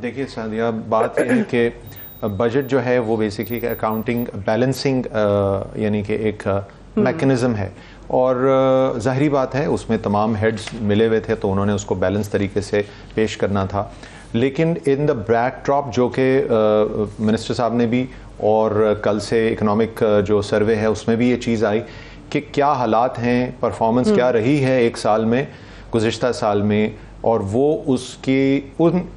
देखिए सादिया, बात यह है कि बजट जो है वो बेसिकली अकाउंटिंग बैलेंसिंग यानी कि एक मैकेनिज्म है, और ज़ाहिरी बात है उसमें तमाम हेड्स मिले हुए थे तो उन्होंने उसको बैलेंस तरीके से पेश करना था। लेकिन इन द बैकड्रॉप जो कि मिनिस्टर साहब ने भी और कल से इकनॉमिक जो सर्वे है उसमें भी ये चीज़ आई कि क्या हालात हैं, परफॉर्मेंस क्या रही है एक साल में, गुज़िश्ता साल में, और वो उसके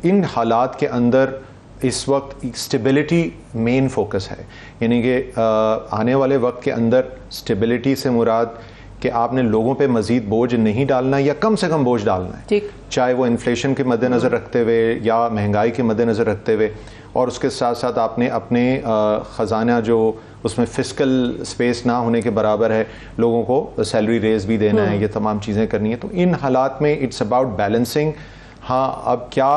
इन हालात के अंदर इस वक्त स्टेबिलिटी मेन फोकस है। यानी कि आने वाले वक्त के अंदर स्टेबिलिटी से मुराद कि आपने लोगों पे मजीद बोझ नहीं डालना या कम से कम बोझ डालना है, चाहे वो इन्फ्लेशन के मद्देनज़र रखते हुए या महंगाई के मद्देनज़र रखते हुए, और उसके साथ साथ आपने अपने ख़जाना जो उसमें फिस्कल स्पेस ना होने के बराबर है, लोगों को सैलरी रेज भी देना है, ये तमाम चीज़ें करनी है। तो इन हालात में इट्स अबाउट बैलेंसिंग। हाँ, अब क्या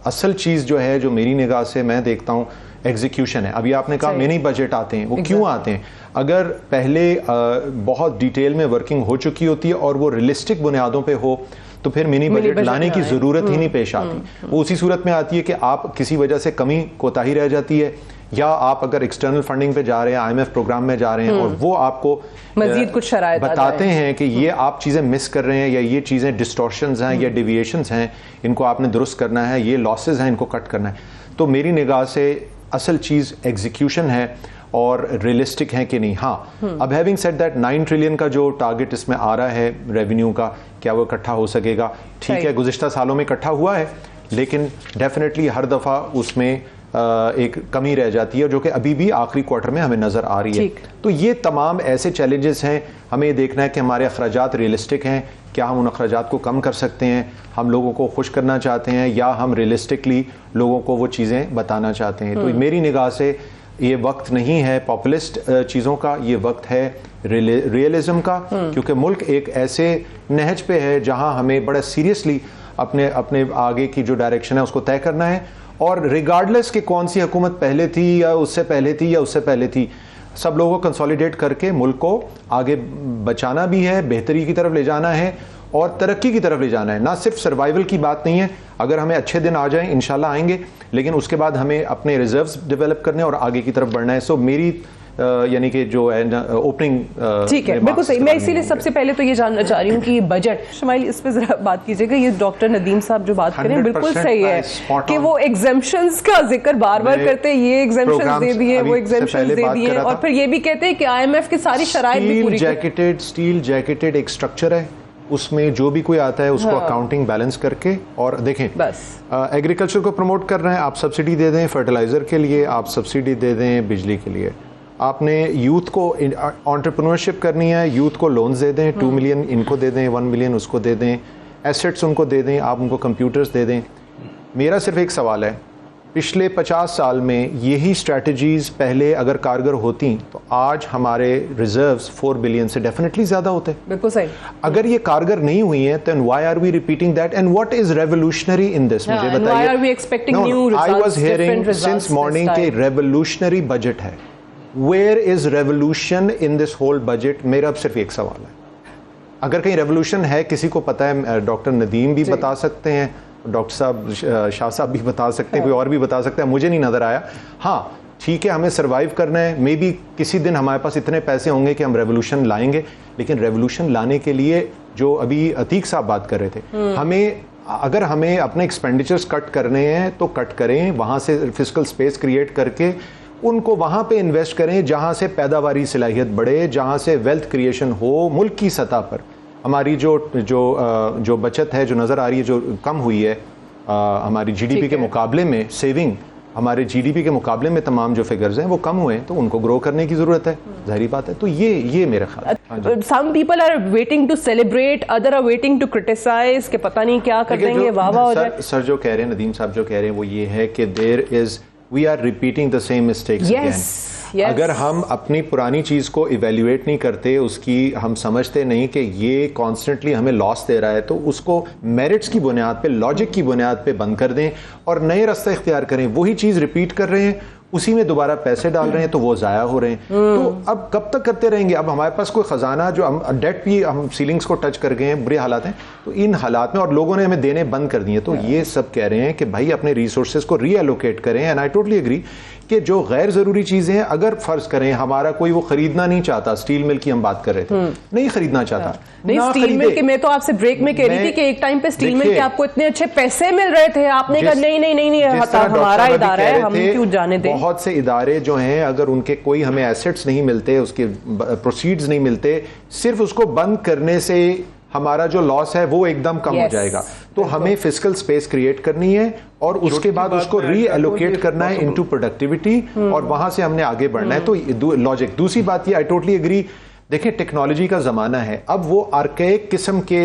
असल चीज़ जो है, जो मेरी निगाह से मैं देखता हूँ, एग्जीक्यूशन है। अभी आपने कहा मिनी बजट आते हैं, वो क्यों आते हैं? अगर पहले बहुत डिटेल में वर्किंग हो चुकी होती है और वो रियलिस्टिक बुनियादों पे हो तो फिर मिनी बजट लाने की ज़रूरत ही नहीं पेश आती। वो उसी सूरत में आती है कि आप किसी वजह से कमी कोताही रह जाती है, या आप अगर एक्सटर्नल फंडिंग पे जा रहे हैं, IMF प्रोग्राम में जा रहे हैं, और वो आपको मजीद कुछ शराइत बताते हैं कि ये आप चीज़ें मिस कर रहे हैं, या ये चीज़ें डिस्टॉर्शंस हैं या डिविएशंस हैं, इनको आपने दुरुस्त करना है, ये लॉसेज हैं, इनको कट करना है। तो मेरी निगाह से असल चीज़ एग्जीक्यूशन है और रियलिस्टिक है कि नहीं। हाँ, अब हैविंग सेड दैट 9 ट्रिलियन का जो टारगेट इसमें आ रहा है रेवेन्यू का, क्या वो इकट्ठा हो सकेगा? ठीक है, गुज़िश्ता सालों में इकट्ठा हुआ है, लेकिन डेफिनेटली हर दफ़ा उसमें एक कमी रह जाती है, जो कि अभी भी आखिरी क्वार्टर में हमें नज़र आ रही है। तो ये तमाम ऐसे चैलेंजेस हैं, हमें ये देखना है कि हमारे अखराजात रियलिस्टिक हैं, क्या हम उन अखराजात को कम कर सकते हैं, हम लोगों को खुश करना चाहते हैं, या हम रियलिस्टिकली लोगों को वो चीज़ें बताना चाहते हैं। तो मेरी निगाह से ये वक्त नहीं है पॉपुलिस्ट चीज़ों का, ये वक्त है रियलिज्म का, क्योंकि मुल्क एक ऐसे नहज पे है जहां हमें बड़ा सीरियसली अपने आगे की जो डायरेक्शन है उसको तय करना है, और रिगार्डलेस कि कौन सी हुकूमत पहले थी या उससे पहले थी या उससे पहले थी, सब लोगों को कंसोलिडेट करके मुल्क को आगे बचाना भी है, बेहतरी की तरफ ले जाना है और तरक्की की तरफ ले जाना है। ना सिर्फ सर्वाइवल की बात नहीं है, अगर हमें अच्छे दिन आ जाएं, इंशाल्लाह आएंगे, लेकिन उसके बाद हमें अपने रिजर्व्स डेवलप करने और आगे की तरफ बढ़ना है। सो मेरी यानी कि जो है ओपनिंग, ठीक है, बिल्कुल सही। मैं इसीलिए सबसे पहले तो ये जानना चाह रही हूँ कि बजट, शमाइल इस पे जरा बात कीजिएगा। ये डॉक्टर नदीम साहब जो बात करें बिल्कुल सही है कि वो एग्जेम्पशंस का जिक्र बार बार करते हैं, ये एग्जेम्पशंस दे दिए, वो एग्जेम्पशंस दे दिए, और फिर ये भी कहते हैं कि IMF की सारी शराइत भी पूरी। स्टील जैकेटेड एक स्ट्रक्चर है, उसमें जो भी कोई आता है उसको अकाउंटिंग बैलेंस करके, और देखें बस एग्रीकल्चर को प्रमोट कर रहे हैं, आप सब्सिडी दे दें फर्टिलाइजर के लिए, आप सब्सिडी दे दें बिजली के लिए, आपने यूथ को एंटरप्रेन्योरशिप करनी है, यूथ को लोन्स दे दें, 2 मिलियन इनको दे दें, 1 मिलियन उसको दे दें, एसेट्स उनको दे दें, आप उनको कंप्यूटर्स दे दें। मेरा सिर्फ एक सवाल है, पिछले 50 साल में यही स्ट्रैटेजीज पहले अगर कारगर होती तो आज हमारे रिजर्व्स 4 बिलियन से डेफिनेटली ज्यादा होते। बिल्कुल सही। अगर ये कारगर नहीं हुई है तो why are we repeating that, and what is revolutionary in this? मुझे बताइए। I was hearing since morning के रेवोल्यूशनरी बजट है। Where is revolution in this whole budget? मेरा अब सिर्फ एक सवाल है, अगर कहीं रेवोल्यूशन है, किसी को पता है, डॉक्टर नदीम भी बता सकते हैं, डॉक्टर साहब शाह साहब भी बता सकते हैं, कोई और भी बता सकते हैं, मुझे नहीं नजर आया। हाँ ठीक है, हमें सर्वाइव करना है, मे बी किसी दिन हमारे पास इतने पैसे होंगे कि हम रेवोल्यूशन लाएंगे, लेकिन रेवोल्यूशन लाने के लिए जो अभी अतीक साहब बात कर रहे थे, अगर हमें अपने एक्सपेंडिचर्स कट करने हैं तो कट करें, वहाँ से फिस्कल स्पेस क्रिएट करके उनको वहाँ पे इन्वेस्ट करें जहाँ से पैदावारी सलाहियत बढ़े, जहाँ से वेल्थ क्रिएशन हो मुल्क की सतह पर। हमारी जो बचत है जो नज़र आ रही है, जो कम हुई है हमारी GDP के मुकाबले में, सेविंग हमारे GDP के मुकाबले में तमाम जो फिगर्स हैं वो कम हुए हैं, तो उनको ग्रो करने की ज़रूरत है, जाहिर बात है। तो ये मेरा ख्याल। Some people are waiting to celebrate, other are waiting to criticise, के पता नहीं क्या कर देंगे, वाह वाह हो जाए। सर जो कह रहे हैं, नदीम साहब जो कह रहे हैं, वो ये है कि we are repeating the same mistakes again. अगर हम अपनी पुरानी चीज़ को इवेल्युएट नहीं करते, उसकी हम समझते नहीं कि ये कॉन्स्टेंटली हमें लॉस दे रहा है, तो उसको मेरिट्स की बुनियाद पे, लॉजिक की बुनियाद पे बंद कर दें और नए रास्ते इख्तियार करें। वही चीज़ रिपीट कर रहे हैं, उसी में दोबारा पैसे डाल रहे हैं तो वो ज़ाया हो रहे हैं। तो अब कब तक करते रहेंगे? अब हमारे पास कोई ख़जाना, जो हम डेट भी हम सीलिंग्स को टच कर गए हैं, बुरे हालात हैं, तो इन हालात में और लोगों ने हमें देने बंद कर दिए, तो ये सब कह रहे हैं कि भाई अपने रिसोर्सेज को रीएलोकेट करें। एंड आई टोटली एग्री कि जो गैर ज़रूरी चीज़ें हैं, अगर फर्ज करें हमारा कोई वो खरीदना नहीं चाहता, स्टील मिल की हम बात कर रहे थे, नहीं खरीदना चाहता, नहीं स्टील मिल के, मैं तो आपसे ब्रेक में कह रही थी कि एक टाइम पे स्टील मिल के आपको इतने अच्छे पैसे मिल रहे थे, आपने कहा नहीं नहीं नहीं नहीं, हमारा इदारा है, हम क्यों जाने दें। बहुत से इदारे जो हैं, अगर उनके कोई हमें एसेट्स नहीं मिलते, उसके प्रोसीड्स नहीं मिलते, सिर्फ उसको बंद करने से हमारा जो लॉस है वो एकदम कम हो जाएगा। तो हमें फिस्कल स्पेस क्रिएट करनी है और उसके बाद उसको रीएलोकेट करना है इनटू प्रोडक्टिविटी, और वहां से हमने आगे बढ़ना है। तो लॉजिक। दूसरी बात ये, आई टोटली एग्री, देखिए टेक्नोलॉजी का ज़माना है, अब वो आर्केइक किस्म के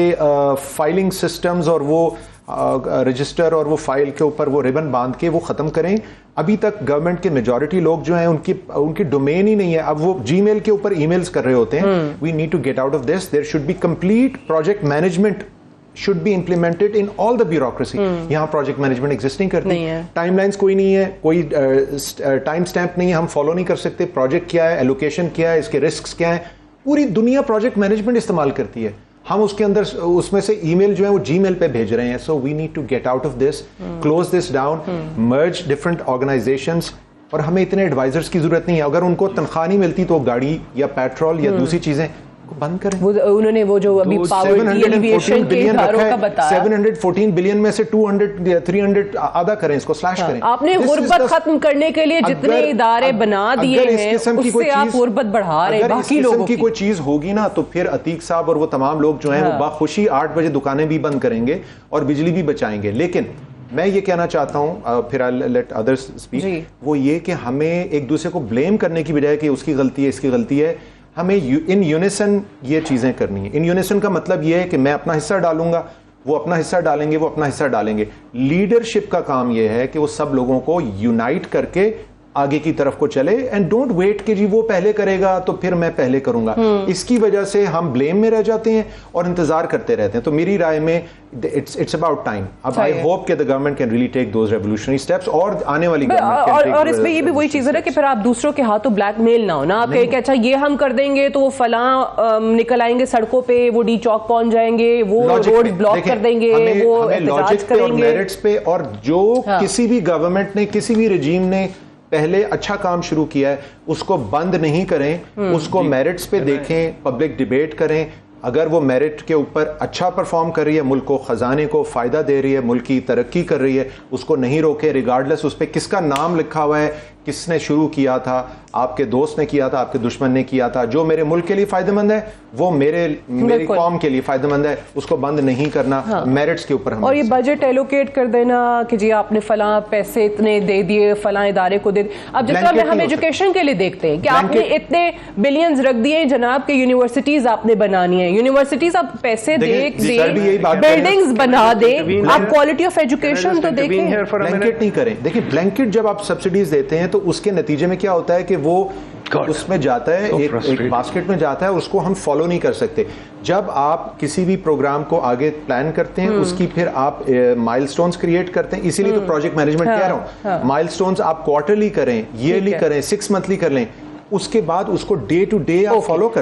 फाइलिंग सिस्टम्स और वो रजिस्टर और वो फाइल के ऊपर वो रिबन बांध के वो ख़त्म करें। अभी तक गवर्नमेंट के मेजॉरिटी लोग जो हैं उनकी डोमेन ही नहीं है, अब वो जीमेल के ऊपर ईमेल्स कर रहे होते हैं। We need to get out of this. There should be complete project management should be implemented in all the bureaucracy। यहाँ प्रोजेक्ट मैनेजमेंट एग्जिस्ट नहीं करती, टाइमलाइंस कोई नहीं है, कोई टाइम स्टैम्प नहीं है, हम फॉलो नहीं कर सकते। प्रोजेक्ट क्या है, एलोकेशन क्या है, इसके रिस्क क्या है, पूरी दुनिया प्रोजेक्ट मैनेजमेंट इस्तेमाल करती है। हम उसके अंदर उसमें से ईमेल जो है वो जीमेल पे भेज रहे हैं। So we need to get out of this, close this down, merge different organisations. और हमें इतने एडवाइजर्स की जरूरत नहीं है। अगर उनको तनख्वाह नहीं मिलती तो गाड़ी या पेट्रोल या दूसरी चीजें बंद करें। उन्होंने वो जो अभी पावर एविएशन के इदारों का बताया, 714 बिलियन में से 200 या 300 आधा करें, इसको स्लैश करें। आपने गुर्बत खत्म करने के लिए जितने इदारे बना दिए हैं, उससे आप गुर्बत बढ़ा रहे हैं बाकी लोगों की। कोई चीज होगी ना तो फिर अतीक साहब और वो तमाम लोग जो हैं वो बाखुशी 8 बजे दुकानें भी बंद करेंगे और बिजली भी बचाएंगे। लेकिन मैं ये कहना चाहता हूं, फिर आई लेट अदर्स स्पीक, वो ये कि हमें एक दूसरे को ब्लेम करने की बजाय कि उसकी गलती है, इसकी गलती है, हमें इन यूनिसन ये चीज़ें करनी है। इन यूनिसन का मतलब ये है कि मैं अपना हिस्सा डालूंगा, वो अपना हिस्सा डालेंगे, वो अपना हिस्सा डालेंगे। लीडरशिप का काम ये है कि वो सब लोगों को यूनाइट करके आगे की तरफ को चले, एंड डोंट वेट कि जी वो पहले करेगा तो फिर मैं पहले करूंगा। इसकी वजह से हम ब्लेम में रह जाते हैं और इंतजार करते रहते हैं। तो मेरी राय में इट्स अबाउट टाइम। अब आई होप कि the government can really take those revolutionary steps, और आने वाली गवर्नमेंट और इसमें ये भी वही चीज है ना कि फिर आप दूसरों के हाथों ब्लैकमेल ना हो ना, आप कहें कि अच्छा ये हम कर देंगे तो वो फलां निकल आएंगे सड़कों पे, वो डी चौक पहुंच जाएंगे, वो रोड ब्लॉक कर देंगे, वो एहतजाज करेंगे मेरिट्स पे। और जो किसी भी गवर्नमेंट ने, किसी भी रजीम ने पहले अच्छा काम शुरू किया है उसको बंद नहीं करें, उसको मेरिट्स पे देखें, पब्लिक डिबेट करें। अगर वो मेरिट के ऊपर अच्छा परफॉर्म कर रही है, मुल्क को, खजाने को फायदा दे रही है, मुल्क की तरक्की कर रही है, उसको नहीं रोके, रिगार्डलेस उस पर किसका नाम लिखा हुआ है, किसने शुरू किया था, आपके दोस्त ने किया था, आपके दुश्मन ने किया था। जो मेरे मुल्क के लिए फायदेमंद है वो मेरी कौम के लिए फायदेमंद है, उसको बंद नहीं करना। मेरिट्स के ऊपर हम, और ये बजट एलोकेट कर देना कि जी आपने फलां पैसे इतने दे दिए, फलां इदारे को दे दिए। अब जिस तरह हम एजुकेशन के लिए देखते हैं कि आपने इतने बिलियंस रख दिए जनाब के यूनिवर्सिटीज आपने बनानी है, यूनिवर्सिटीज आप पैसे दे, बिल्डिंग्स बना दे, आप क्वालिटी ऑफ एजुकेशन तो देखें। ब्लैंकेट नहीं करें। देखिए ब्लैंकेट जब आप सब्सिडीज देते हैं तो उसके नतीजे में क्या होता है कि वो उसमें जाता है, एक बास्केट में जाता है, उसको हम फॉलो नहीं कर सकते। जब आप किसी भी प्रोग्राम को आगे प्लान करते हैं, उसकी फिर आप माइलस्टोन्स क्रिएट करते हैं। इसीलिए तो प्रोजेक्ट मैनेजमेंट कह रहा हूं, माइलस्टोन्स आप क्वार्टरली करें, ईयरली करें, 6 मंथली कर लें, उसके बाद उसको डे टू डे आप फॉलो करें।